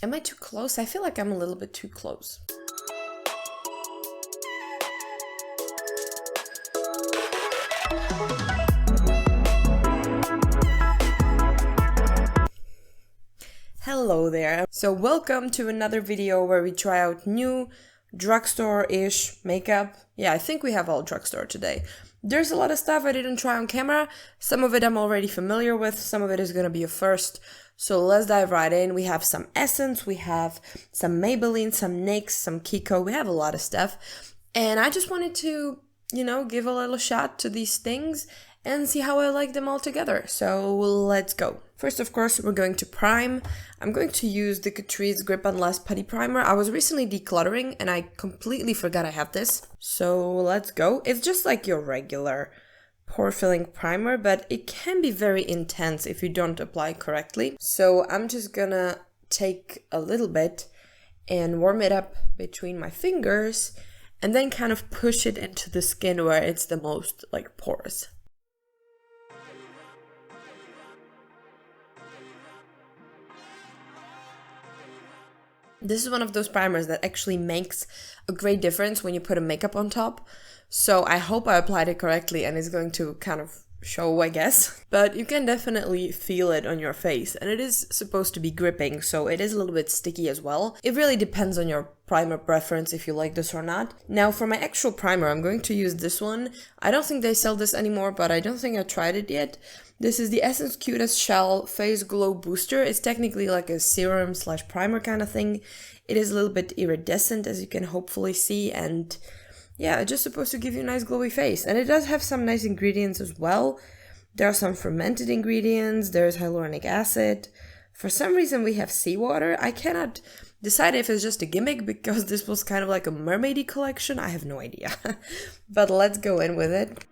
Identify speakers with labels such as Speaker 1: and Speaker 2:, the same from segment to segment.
Speaker 1: Am I too close? I feel like I'm a little bit too close. Hello there. So welcome to another video where we try out new drugstore-ish makeup. Yeah, I think we have all drugstore today. There's a lot of stuff I didn't try on camera. Some of it I'm already familiar with. Some of it is gonna be a first. So let's dive right in. We have some Essence, we have some Maybelline, some NYX, some Kiko. We have a lot of stuff. And I just wanted to, you know, give a little shot to these things and see how I like them all together. So let's go. First, of course, we're going to prime. I'm going to use the Catrice Grip and Last Putty Primer. I was recently decluttering and I completely forgot I have this. So let's go. It's just like your regular pore filling primer, but it can be very intense if you don't apply correctly. So I'm just gonna take a little bit and warm it up between my fingers and then kind of push it into the skin where it's the most like porous. This is one of those primers that actually makes a great difference when you put a makeup on top. So I hope I applied it correctly and it's going to kind of show, I guess. But you can definitely feel it on your face, and it is supposed to be gripping, so it is a little bit sticky as well. It really depends on your primer preference if you like this or not. Now for my actual primer, I'm going to use this one. I don't think they sell this anymore, but I don't think I tried it yet. This is the Essence Cutest Shell Face Glow Booster. It's technically like a serum slash primer kind of thing. It is a little bit iridescent, as you can hopefully see, and yeah, it's just supposed to give you a nice glowy face. And it does have some nice ingredients as well. There are some fermented ingredients, there's hyaluronic acid. For some reason we have seawater. I cannot decide if it's just a gimmick because this was kind of like a mermaidy collection. I have no idea. But let's go in with it.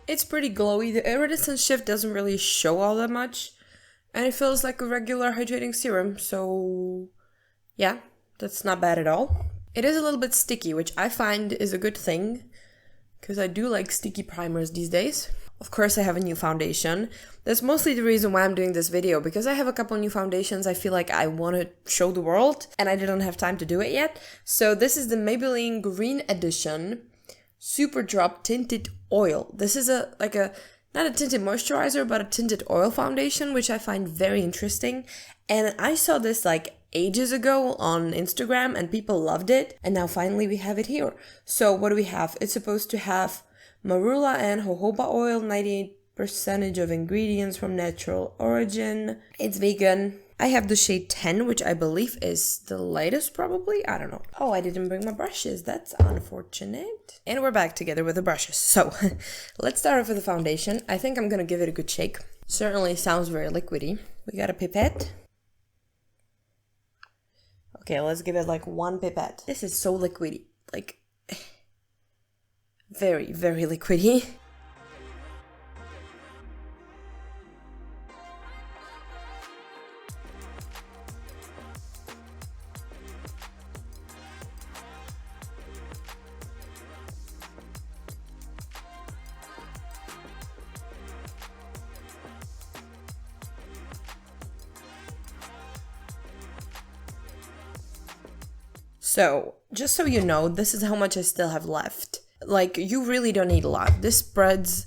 Speaker 1: It's pretty glowy. The iridescence shift doesn't really show all that much. And it feels like a regular hydrating serum, so yeah, that's not bad at all. It is a little bit sticky, which I find is a good thing, because I do like sticky primers these days. Of course, I have a new foundation. That's mostly the reason why I'm doing this video, because I have a couple new foundations I feel like I want to show the world, and I didn't have time to do it yet. So this is the Maybelline Green Edition Superdrop Tinted Oil. This is not a tinted moisturizer, but a tinted oil foundation, which I find very interesting. And I saw this like ages ago on Instagram and people loved it. And now finally we have it here. So what do we have? It's supposed to have marula and jojoba oil, 98% of ingredients from natural origin. It's vegan. I have the shade 10, which I believe is the lightest probably. I don't know. Oh, I didn't bring my brushes. That's unfortunate. And we're back together with the brushes. So let's start off with the foundation. I think I'm gonna give it a good shake. Certainly sounds very liquidy. We got a pipette. Okay, let's give it like one pipette. This is so liquidy. Like, very, very liquidy. So, just so you know, this is how much I still have left. Like, you really don't need a lot. This spreads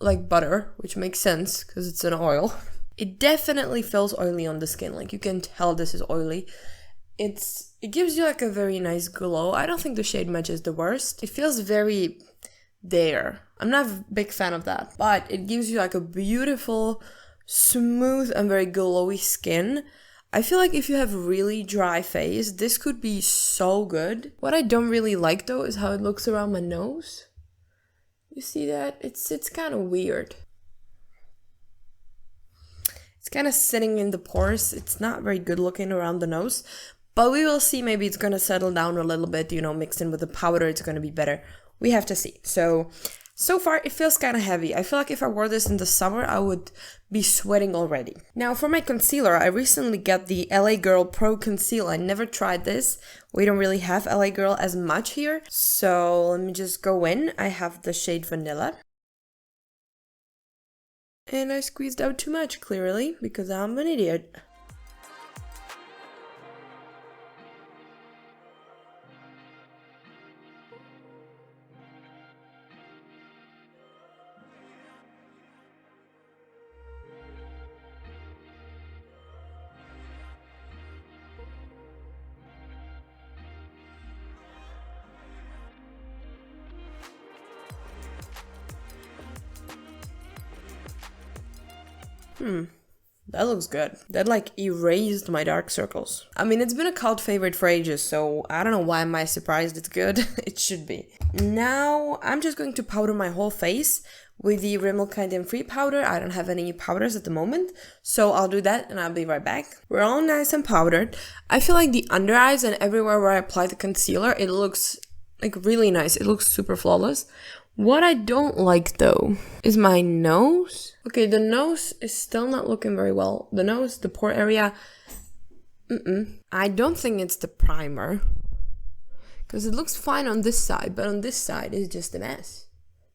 Speaker 1: like butter, which makes sense because it's an oil. It definitely feels oily on the skin. Like, you can tell this is oily. It gives you like a very nice glow. I don't think the shade matches the worst. It feels very there. I'm not a big fan of that, but it gives you like a beautiful, smooth and very glowy skin. I feel like if you have really dry face, this could be so good. What I don't really like though is how it looks around my nose. You see that? It's kind of weird. It's kind of sitting in the pores. It's not very good looking around the nose. But we will see. Maybe it's going to settle down a little bit, you know, mixed in with the powder. It's going to be better. We have to see. So far, it feels kind of heavy. I feel like if I wore this in the summer, I would be sweating already. Now, for my concealer, I recently got the LA Girl Pro.Conceal. I never tried this. We don't really have LA Girl as much here. So let me just go in. I have the shade Vanilla. And I squeezed out too much, clearly, because I'm an idiot. That looks good. That like erased my dark circles. I mean, it's been a cult favorite for ages, so I don't know why am I surprised it's good. It should be. Now, I'm just going to powder my whole face with the Rimmel Kind Free powder. I don't have any powders at the moment, so I'll do that and I'll be right back. We're all nice and powdered. I feel like the under eyes and everywhere where I apply the concealer, it looks like really nice. It looks super flawless. What I don't like though is my nose. Okay, the nose is still not looking very well. The nose, the pore area, I don't think it's the primer. Because it looks fine on this side, but on this side it's just a mess.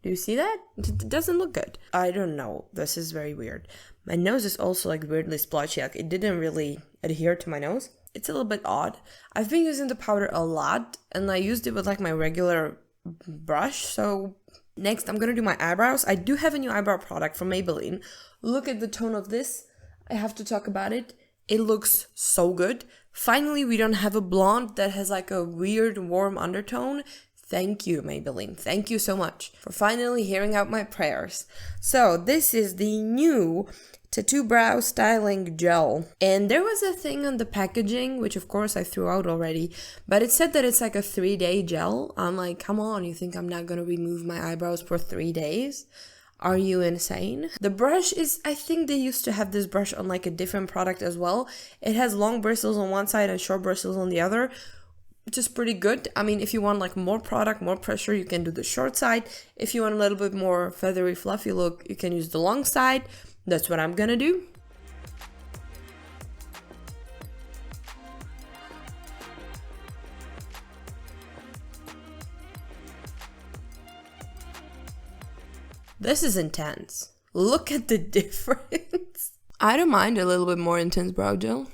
Speaker 1: Do you see that? It doesn't look good. I don't know. This is very weird. My nose is also like weirdly splotchy. Like it didn't really adhere to my nose. It's a little bit odd. I've been using the powder a lot and I used it with like my regular brush, so next I'm gonna do my eyebrows. I do have a new eyebrow product from Maybelline. Look at the tone of this. I have to talk about it. It looks so good. Finally, we don't have a blonde that has like a weird warm undertone. Thank you, Maybelline. Thank you so much for finally hearing out my prayers. So this is the new Tattoo Brow Styling Gel. And there was a thing on the packaging, which of course I threw out already, but it said that it's like a 3-day gel. I'm like, come on, you think I'm not gonna remove my eyebrows for 3 days? Are you insane? The brush is, I think they used to have this brush on like a different product as well. It has long bristles on one side and short bristles on the other, which is pretty good. I mean, if you want like more product, more pressure, you can do the short side. If you want a little bit more feathery, fluffy look, you can use the long side. That's what I'm gonna do. This is intense. Look at the difference. I don't mind a little bit more intense brow gel.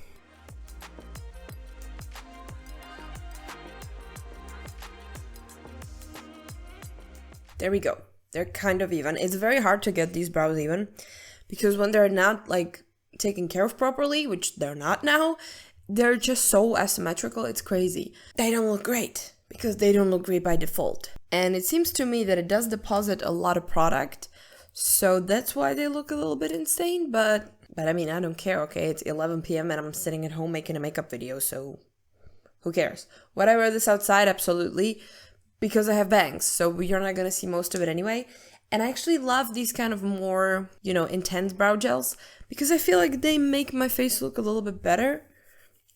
Speaker 1: There we go. They're kind of even. It's very hard to get these brows even because when they're not like taken care of properly, which they're not now, they're just so asymmetrical. It's crazy. They don't look great because they don't look great by default. And it seems to me that it does deposit a lot of product. So that's why they look a little bit insane. But I mean, I don't care. Okay, it's 11 p.m. and I'm sitting at home making a makeup video. So who cares? Would I wear this outside? Absolutely. Because I have bangs, so you're not gonna see most of it anyway. And I actually love these kind of more, you know, intense brow gels because I feel like they make my face look a little bit better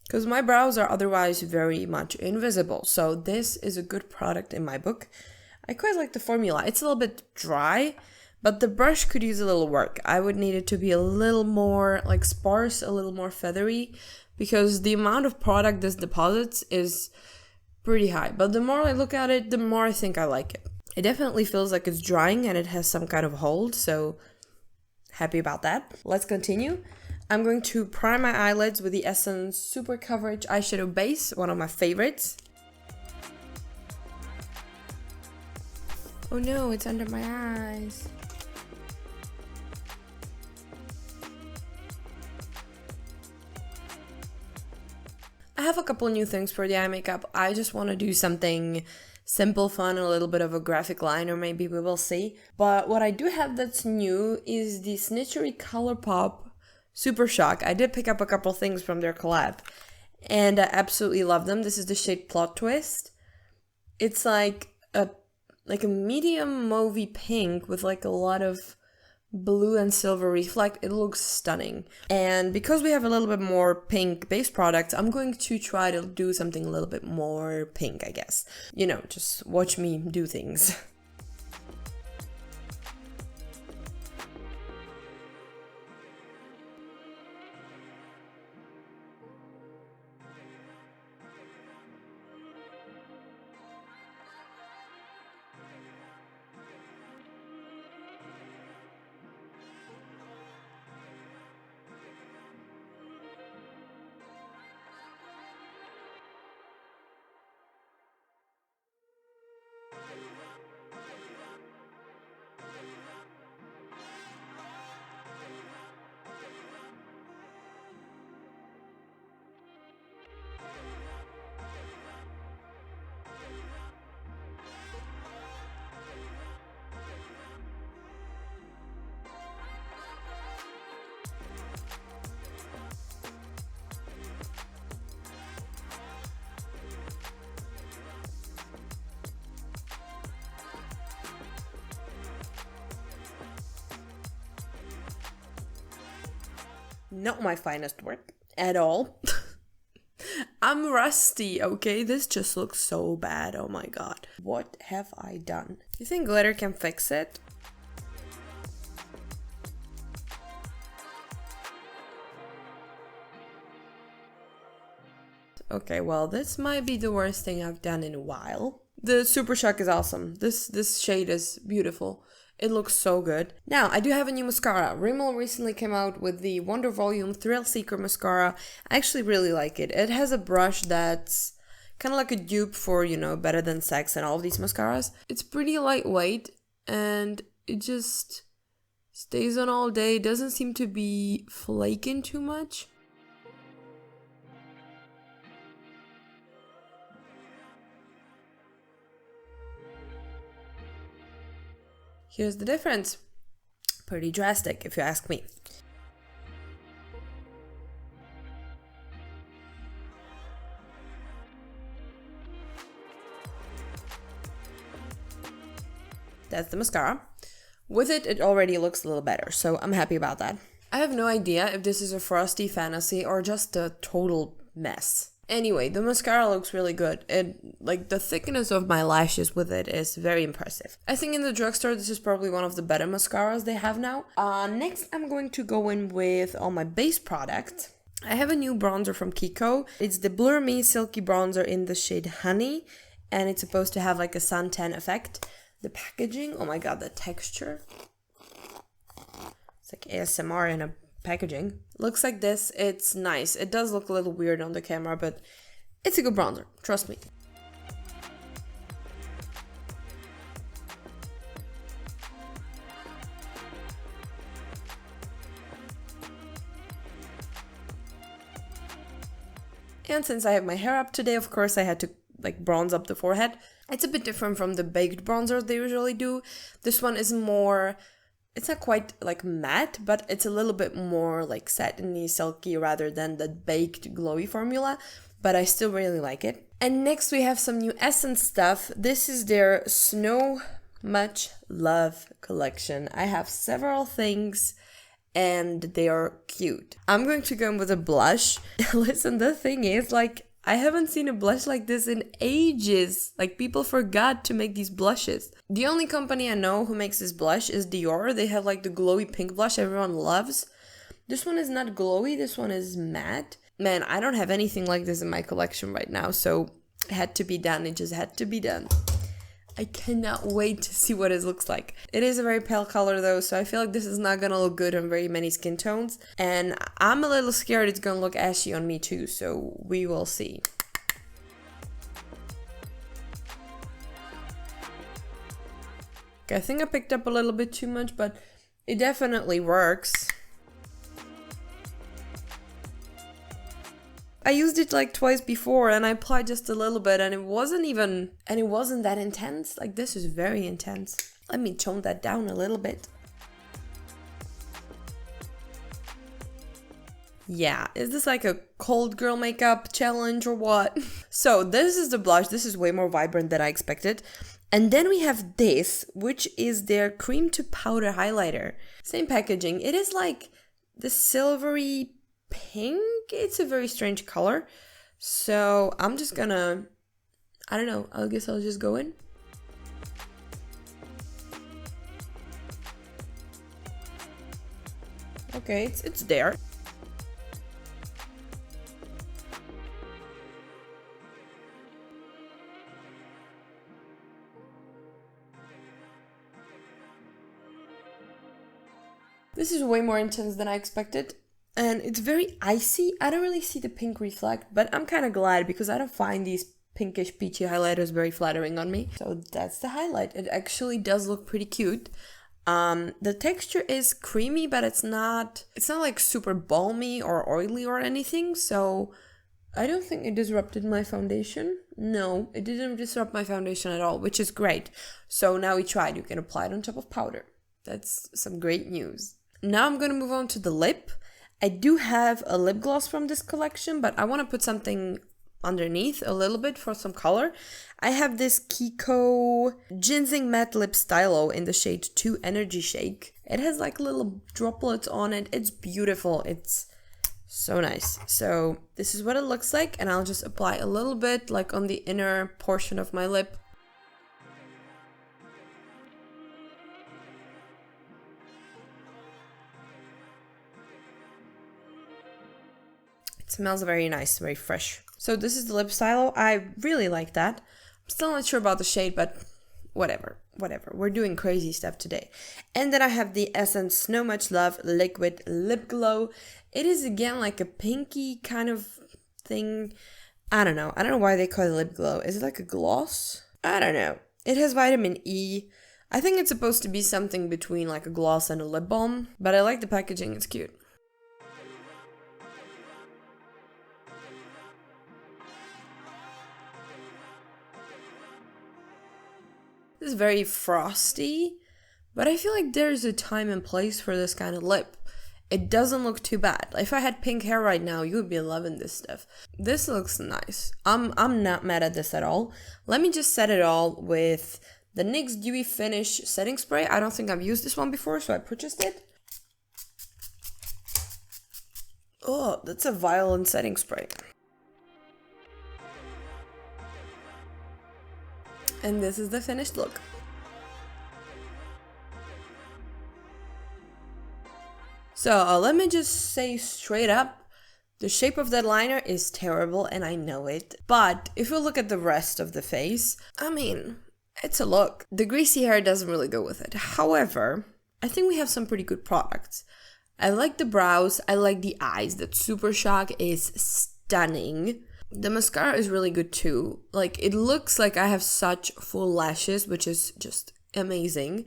Speaker 1: because my brows are otherwise very much invisible. So this is a good product in my book. I quite like the formula. It's a little bit dry, but the brush could use a little work. I would need it to be a little more like sparse, a little more feathery because the amount of product this deposits is pretty high, but the more I look at it, the more I think I like it. It definitely feels like it's drying and it has some kind of hold, so happy about that. Let's continue. I'm going to prime my eyelids with the Essence Super Coverage Eyeshadow Base, one of my favorites. Oh no, it's under my eyes. I have a couple new things for the eye makeup. I just want to do something simple, fun, a little bit of a graphic liner, maybe we will see. But what I do have that's new is the Snitchery ColourPop Super Shock. I did pick up a couple things from their collab and I absolutely love them. This is the shade Plot Twist. It's like a medium mauvey pink with like a lot of blue and silver reflect. It looks stunning. And because we have a little bit more pink base products, I'm going to try to do something a little bit more pink, I guess. You know, just watch me do things. Not my finest work at all. I'm rusty, okay? This just looks so bad. Oh my god. What have I done? You think glitter can fix it? Okay, well, this might be the worst thing I've done in a while. The Super Shock is awesome. This shade is beautiful. It looks so good. Now, I do have a new mascara. Rimmel recently came out with the Wonder Volume Thrill Seeker mascara. I actually really like it. It has a brush that's kind of like a dupe for, you know, Better Than Sex and all of these mascaras. It's pretty lightweight and it just stays on all day. It doesn't seem to be flaking too much. Here's the difference. Pretty drastic, if you ask me. That's the mascara. With it, it already looks a little better, so I'm happy about that. I have no idea if this is a Frosty fantasy or just a total mess. Anyway, the mascara looks really good. Like, the thickness of my lashes with it is very impressive. I think in the drugstore, this is probably one of the better mascaras they have now. Next, I'm going to go in with all my base products. I have a new bronzer from Kiko. It's the Blur Me Silky Bronzer in the shade Honey. And it's supposed to have like a suntan effect. The packaging, oh my god, the texture. It's like ASMR in a packaging. Looks like this. It's nice. It does look a little weird on the camera, but it's a good bronzer, trust me. And since I have my hair up today, of course I had to like bronze up the forehead. It's a bit different from the baked bronzers they usually do. This one is more, it's not quite like matte, but it's a little bit more like satiny, silky rather than the baked glowy formula, but I still really like it. And next we have some new Essence stuff. This is their Snow Much Love collection. I have several things and they are cute. I'm going to go in with a blush. Listen, the thing is, like, I haven't seen a blush like this in ages. Like, people forgot to make these blushes. The only company I know who makes this blush is Dior. They have like the glowy pink blush everyone loves. This one is not glowy, this one is matte. Man, I don't have anything like this in my collection right now, so it had to be done. It just had to be done. I cannot wait to see what it looks like. It is a very pale color though, so I feel like this is not gonna look good on very many skin tones. And I'm a little scared it's gonna look ashy on me too, so we will see. Okay, I think I picked up a little bit too much, but it definitely works. I used it like twice before and I applied just a little bit and it wasn't that intense. Like, this is very intense. Let me tone that down a little bit. Yeah, is this like a cold girl makeup challenge or what? So this is the blush. This is way more vibrant than I expected. And then we have this, which is their cream to powder highlighter. Same packaging. It is like the silvery pink. It's a very strange color, so I'm just gonna, I don't know, I guess I'll just go in. Okay, it's there. This is way more intense than I expected. And it's very icy. I don't really see the pink reflect, but I'm kind of glad because I don't find these pinkish peachy highlighters very flattering on me. So that's the highlight. It actually does look pretty cute. The texture is creamy, but it's not like super balmy or oily or anything. So I don't think it disrupted my foundation. No, it didn't disrupt my foundation at all, which is great. So now we tried. You can apply it on top of powder. That's some great news. Now I'm going to move on to the lip. I do have a lip gloss from this collection, but I want to put something underneath a little bit for some color. I have this Kiko Ginseng Matte Lip Stylo in the shade 2 Energy Shake. It has like little droplets on it. It's beautiful. It's So nice. So this is what it looks like, and I'll just apply a little bit like on the inner portion of my lip. It smells very nice, very fresh. So this is the lip stylo. I really like that. I'm still not sure about the shade, but whatever. We're doing crazy stuff today. And then I have the Essence Snow Much Love Liquid Lip Glow. It is again like a pinky kind of thing. I don't know why they call it lip glow. Is it like a gloss? I don't know. It has vitamin E. I think it's supposed to be something between like a gloss and a lip balm, but I like the packaging. It's cute. This is very frosty, but I feel like there's a time and place for this kind of lip. It doesn't look too bad. If I had pink hair right now, you would be loving this stuff. This looks nice. I'm not mad at this at all. Let me just set it all with the NYX Dewy Finish Setting Spray. I don't think I've used this one before, so I purchased it. Oh, that's a violent setting spray. And this is the finished look. So let me just say straight up, the shape of that liner is terrible and I know it. But if you look at the rest of the face, I mean, it's a look. The greasy hair doesn't really go with it. However, I think we have some pretty good products. I like the brows, I like the eyes. That Super Shock is stunning. The mascara is really good too. Like, it looks like I have such full lashes, which is just amazing.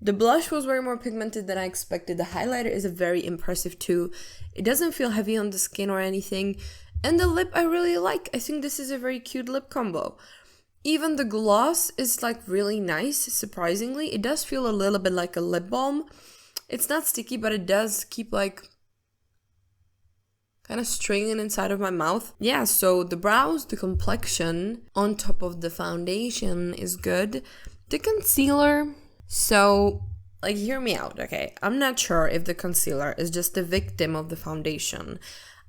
Speaker 1: The blush was way more pigmented than I expected. The highlighter is very impressive too. It doesn't feel heavy on the skin or anything. And the lip I really like. I think this is a very cute lip combo. Even the gloss is like really nice, surprisingly. It does feel a little bit like a lip balm. It's not sticky, but it does keep like kind of stringing inside of my mouth. Yeah, so the brows, the complexion on top of the foundation is good. The concealer, so like hear me out, okay? I'm not sure if the concealer is just a victim of the foundation.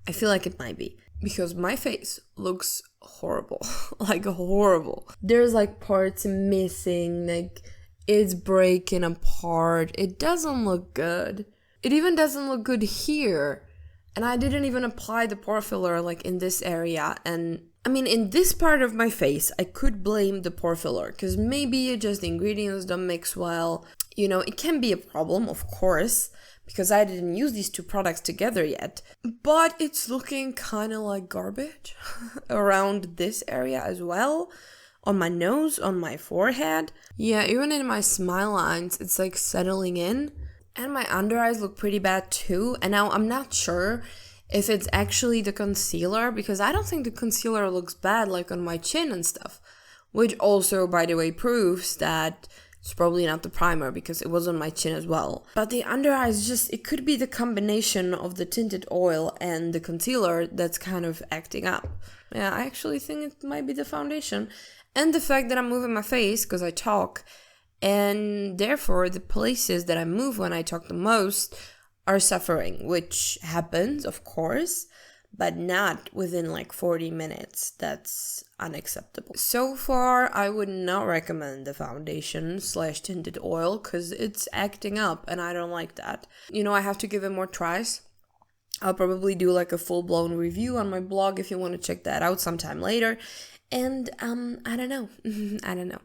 Speaker 1: I feel like it might be, because my face looks horrible, like horrible. There's like parts missing, like it's breaking apart. It doesn't look good. It even doesn't look good here. And I didn't even apply the pore filler like in this area. And I mean, in this part of my face, I could blame the pore filler because maybe just the ingredients don't mix well. You know, it can be a problem, of course, because I didn't use these two products together yet. But it's looking kind of like garbage around this area as well. On my nose, on my forehead. Yeah, even in my smile lines, it's like settling in. And my under eyes look pretty bad too. And now I'm not sure if it's actually the concealer, because I don't think the concealer looks bad like on my chin and stuff. Which also, by the way, proves that it's probably not the primer because it was on my chin as well. But the under eyes just, it could be the combination of the tinted oil and the concealer that's kind of acting up. Yeah, I actually think it might be the foundation. And the fact that I'm moving my face because I talk. And therefore, the places that I move when I talk the most are suffering, which happens, of course, but not within like 40 minutes. That's unacceptable. So far, I would not recommend the foundation / tinted oil because it's acting up and I don't like that. You know, I have to give it more tries. I'll probably do like a full-blown review on my blog if you want to check that out sometime later. And, I don't know. I don't know.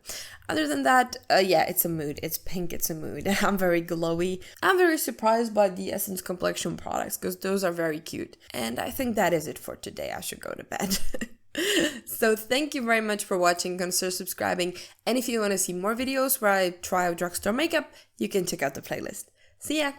Speaker 1: Other than that, yeah, it's a mood. It's pink, it's a mood. I'm very glowy. I'm very surprised by the Essence Complexion products because those are very cute. And I think that is it for today. I should go to bed. So thank you very much for watching. Consider subscribing. And if you want to see more videos where I try out drugstore makeup, you can check out the playlist. See ya!